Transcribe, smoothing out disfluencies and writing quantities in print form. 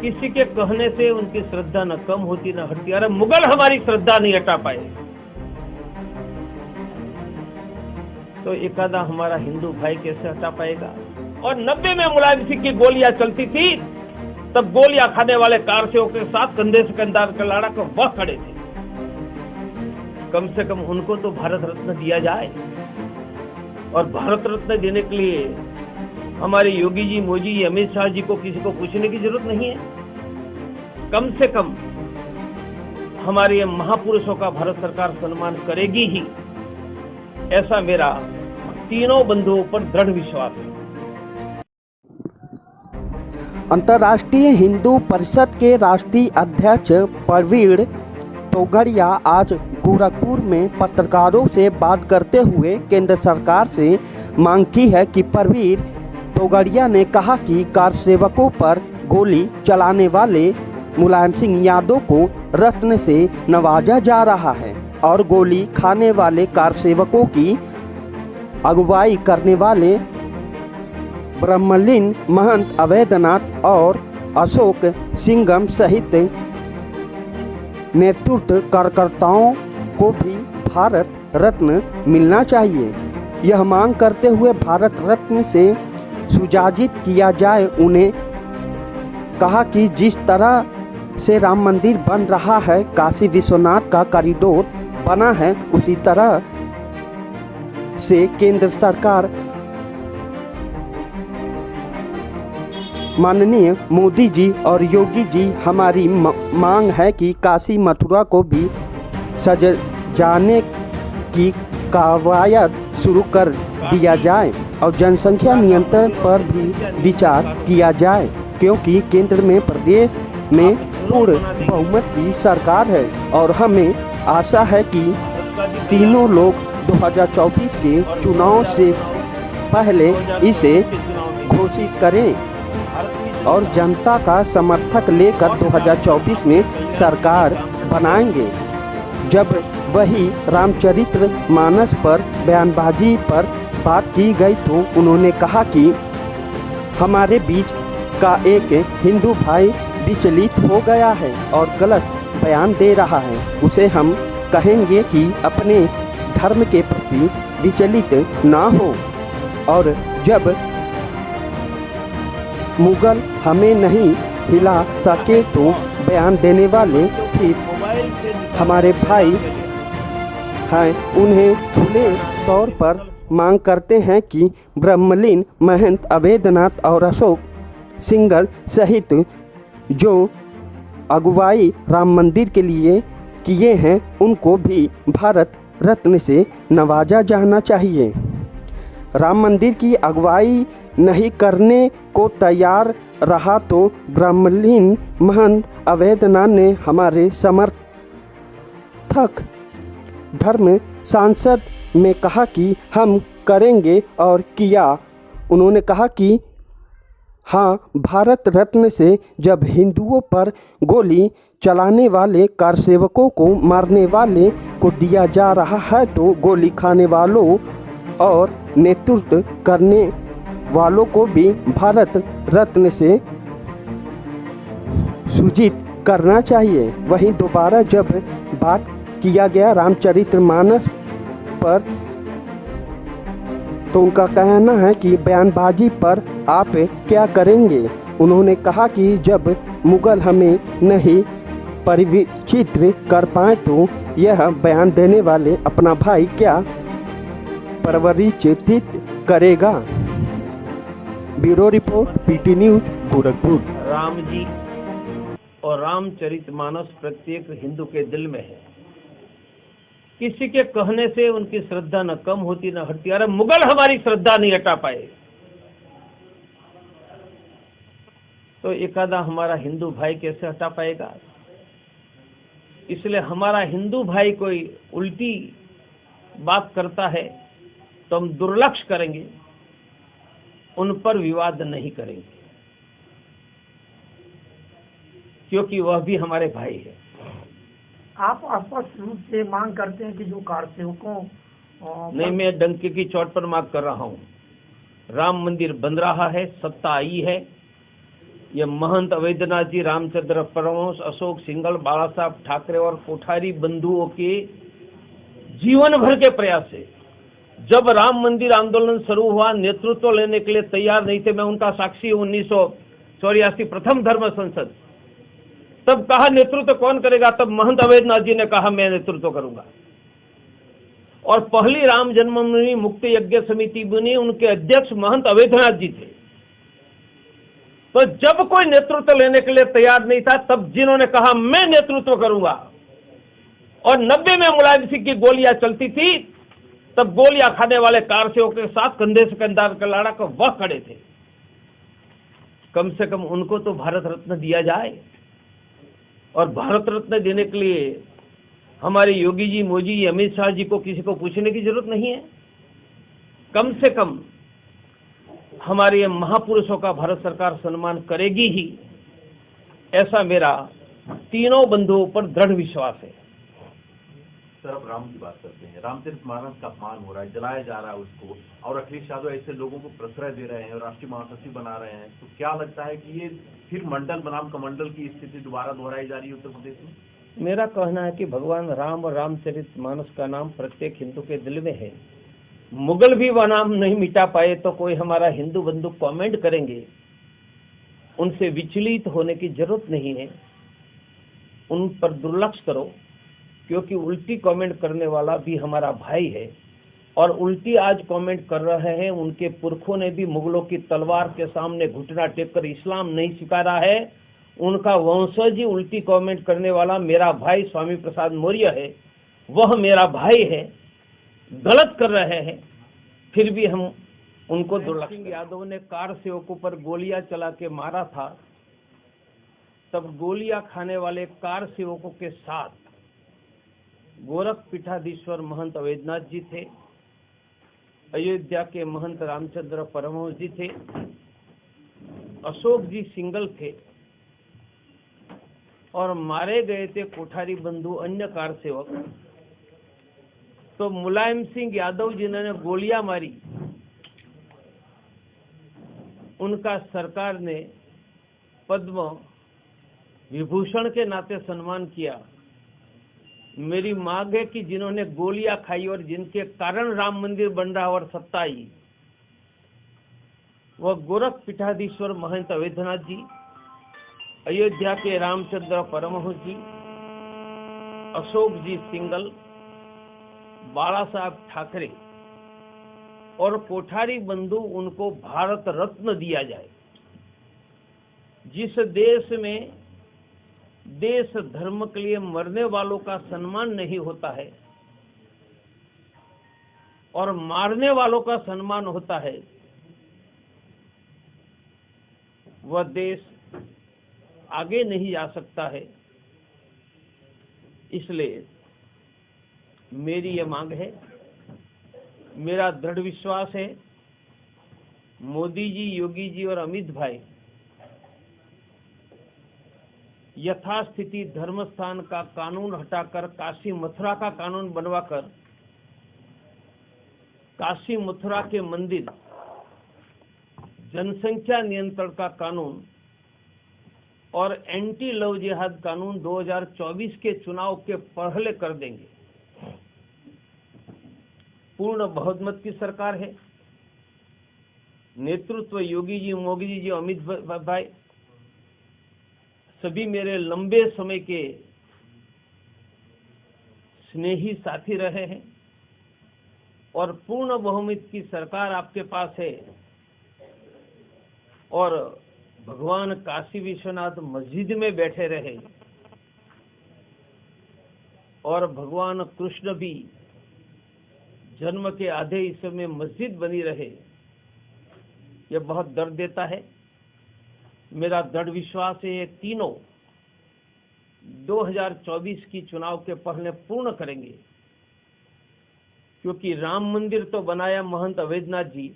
किसी के कहने से उनकी श्रद्धा न कम होती न हटती। अरे मुगल हमारी श्रद्धा नहीं हटा पाए तो एकादा हमारा हिंदू भाई कैसे हटा पाएगा। और 90 में मुलायम सिंह की गोलियां चलती थी, तब गोलियां खाने वाले कारसेवकों के साथ कंधे से कंधा लड़ा कर वह खड़े थे। कम से कम उनको तो भारत रत्न दिया जाए। और भारत रत्न देने के लिए हमारे योगी जी, मोदी जी, अमित शाह जी को किसी को पूछने की जरूरत नहीं है। कम से कम हमारे ये महापुरुषों का भारत सरकार सम्मान करेगी ही, ऐसा मेरा तीनों बंधुओं पर दृढ़ विश्वास है। अंतर्राष्ट्रीय हिंदू परिषद के राष्ट्रीय अध्यक्ष प्रवीण तोगड़िया आज गोरखपुर में पत्रकारों से बात करते हुए केंद्र सरकार से मांग की है कि प्रवीण तोगड़िया ने कहा कि कारसेवकों पर गोली चलाने वाले मुलायम सिंह यादव को रत्न से नवाजा जा रहा है और गोली खाने वाले कारसेवकों की अगुवाई करने वाले ब्रह्मलीन महंत अवैधनाथ और अशोक सिंघम सहित नेतृत्व कार्यकर्ताओं को भी भारत रत्न मिलना चाहिए। यह मांग करते हुए भारत रत्न से सुजाजित किया जाए। उन्हें कहा कि जिस तरह से राम मंदिर बन रहा है, काशी विश्वनाथ का कॉरिडोर बना है, उसी तरह से केंद्र सरकार माननीय मोदी जी और योगी जी, हमारी मांग है कि काशी मथुरा को भी सजाने की कवायद शुरू कर दिया जाए और जनसंख्या नियंत्रण पर भी विचार किया जाए, क्योंकि केंद्र में प्रदेश में पूर्ण बहुमत की सरकार है और हमें आशा है कि तीनों लोग 2024 के चुनाव से पहले इसे घोषित करें और जनता का समर्थक लेकर 2024 में सरकार बनाएंगे। जब वही रामचरित्र मानस पर बयानबाजी पर बात की गई तो उन्होंने कहा कि हमारे बीच का एक हिंदू भाई विचलित हो गया है और गलत बयान दे रहा है। उसे हम कहेंगे कि अपने धर्म के प्रति विचलित ना हो और जब मुगल हमें नहीं हिला सके तो बयान देने वाले फिर हमारे भाई हैं। उन्हें खुले तौर पर मांग करते हैं कि ब्रह्मलीन महंत अवैधनाथ और अशोक सिंघल सहित जो अगुवाई राम मंदिर के लिए किए हैं, उनको भी भारत रत्न से नवाजा जाना चाहिए। राम मंदिर की अगुवाई नहीं करने को तैयार रहा तो ब्रह्मलीन महंत अवैधनाथ ने हमारे समर्थक धर्म सांसद में कहा कि हम करेंगे और किया। उन्होंने कहा कि हाँ, भारत रत्न से जब हिंदुओं पर गोली चलाने वाले कारसेवकों को मारने वाले को दिया जा रहा है तो गोली खाने वालों और नेतृत्व करने वालों को भी भारत रत्न से सूचित करना चाहिए। वहीं दोबारा जब बात किया गया रामचरितमानस पर तो उनका कहना है कि बयानबाजी पर आप क्या करेंगे। उन्होंने कहा कि जब मुगल हमें नहीं परिचित कर पाए तो यह बयान देने वाले अपना भाई क्या परिचित करेगा। Bureau report, PT news, Gorakhpur. Ram ji और रामचरितमानस प्रत्येक हिंदू के दिल में है। किसी के कहने से उनकी श्रद्धा न कम होती न हटती। अरे मुगल हमारी श्रद्धा नहीं हटा पाए तो एकादा हमारा हिंदू भाई कैसे हटा पाएगा। इसलिए हमारा हिंदू भाई कोई उल्टी बात करता है तो हम दुर्लक्ष्य करेंगे, उन पर विवाद नहीं करेंगे, क्योंकि वह भी हमारे भाई है। आप स्पष्ट रूप से मांग करते हैं कि जो कारसेवकों नहीं, मैं डंके की चोट पर मांग कर रहा हूँ। राम मंदिर बन रहा है, सत्ता आई है, ये महंत अवैधनाथ जी, रामचंद्र परमहंस, अशोक सिंघल, बाला साहब ठाकरे और कोठारी बंधुओं के जीवन भर के प्रयास से जब राम मंदिर आंदोलन शुरू हुआ, नेतृत्व लेने के लिए तैयार नहीं थे। मैं उनका साक्षी हूं। 1984 प्रथम धर्म संसद, तब कहा नेतृत्व कौन करेगा, तब महंत अवैधनाथ जी ने कहा मैं नेतृत्व करूंगा। और पहली राम जन्मभूमि मुक्ति यज्ञ समिति बनी, उनके अध्यक्ष महंत अवैधनाथ जी थे। तो जब कोई नेतृत्व लेने के लिए तैयार नहीं था, तब जिन्होंने कहा मैं नेतृत्व करूंगा, और 90 में मुलायम सिंह की गोलियां चलती थी, तब गोलियां खाने वाले कारसेवकों के साथ कंधे से कंधा कर लड़ा कर वह खड़े थे। कम से कम उनको तो भारत रत्न दिया जाए। और भारत रत्न देने के लिए हमारे योगी जी, मोदी जी, अमित शाह जी को किसी को पूछने की जरूरत नहीं है। कम से कम हमारे ये महापुरुषों का भारत सरकार सम्मान करेगी ही, ऐसा मेरा तीनों बंधुओं पर दृढ़ विश्वास है। सर, अब राम की बात करते हैं। रामचरितमानस का अपमान हो रहा है, जलाया जा रहा है उसको, और अखिलेश यादव ऐसे लोगों को प्रश्रय दे रहे हैं और राष्ट्रीय महासचिव बना रहे हैं। तो क्या लगता है कि ये फिर मंडल बनाम कमंडल की स्थिति दोबारा दोहराई जा रही है उत्तर प्रदेश में? मेरा कहना है कि भगवान राम और रामचरितमानस का नाम प्रत्येक हिंदू के दिल में है। मुगल भी वह नाम नहीं मिटा पाए तो कोई हमारा हिंदू बंधु कमेंट करेंगे, उनसे विचलित होने की जरूरत नहीं है। उन पर दुर्लक्ष करो, क्योंकि उल्टी कमेंट करने वाला भी हमारा भाई है, और उल्टी आज कमेंट कर रहे हैं। उनके पुरखों ने भी मुगलों की तलवार के सामने घुटना टेक कर इस्लाम नहीं स्वीकारा है। उनका वंशज ही उल्टी कमेंट करने वाला मेरा भाई स्वामी प्रसाद मौर्य है, वह मेरा भाई है। गलत कर रहे हैं, फिर भी हम उनको दुर्लक्ष। यादव ने कार सेवकों पर गोलियां चला के मारा था, तब गोलियां खाने वाले कार सेवकों के साथ गोरख पीठाधीश्वर महंत अवैधनाथ जी थे, अयोध्या के महंत रामचंद्र परमहंस जी थे, अशोक जी सिंघल थे, और मारे गए थे कोठारी बंधु अन्य कार सेवक। तो मुलायम सिंह यादव जिन्होंने गोलियां मारी, उनका सरकार ने पद्म विभूषण के नाते सम्मान किया। मेरी मांग है कि जिन्होंने गोलियां खाई और जिनके कारण राम मंदिर बन रहा और सत्ता आई, वह गोरख पीठाधीश्वर महंत अवैधनाथ जी, अयोध्या के रामचंद्र परमहंस जी, अशोक जी सिंघल, बाला साहब ठाकरे और कोठारी बंधु, उनको भारत रत्न दिया जाए। जिस देश में देश धर्म के लिए मरने वालों का सम्मान नहीं होता है और मारने वालों का सम्मान होता है, वह देश आगे नहीं जा सकता है। इसलिए मेरी ये मांग है, मेरा दृढ़ विश्वास है मोदी जी, योगी जी और अमित भाई यथास्थिति धर्म स्थान का कानून हटाकर काशी मथुरा का कानून बनवाकर काशी मथुरा के मंदिर, जनसंख्या नियंत्रण का कानून और एंटी लव जिहाद कानून 2024 के चुनाव के पहले कर देंगे। पूर्ण बहुमत की सरकार है। नेतृत्व योगी जी, मोदी जी, अमित भाई सभी मेरे लंबे समय के स्नेही साथी रहे हैं, और पूर्ण बहुमत की सरकार आपके पास है। और भगवान काशी विश्वनाथ मस्जिद में बैठे रहे और भगवान कृष्ण भी जन्म के आधे हिस्से में मस्जिद बनी रहे, यह बहुत दर्द देता है। मेरा दृढ़ विश्वास है ये तीनों 2024 की चुनाव के पहले पूर्ण करेंगे, क्योंकि राम मंदिर तो बनाया महंत अवैधनाथ जी,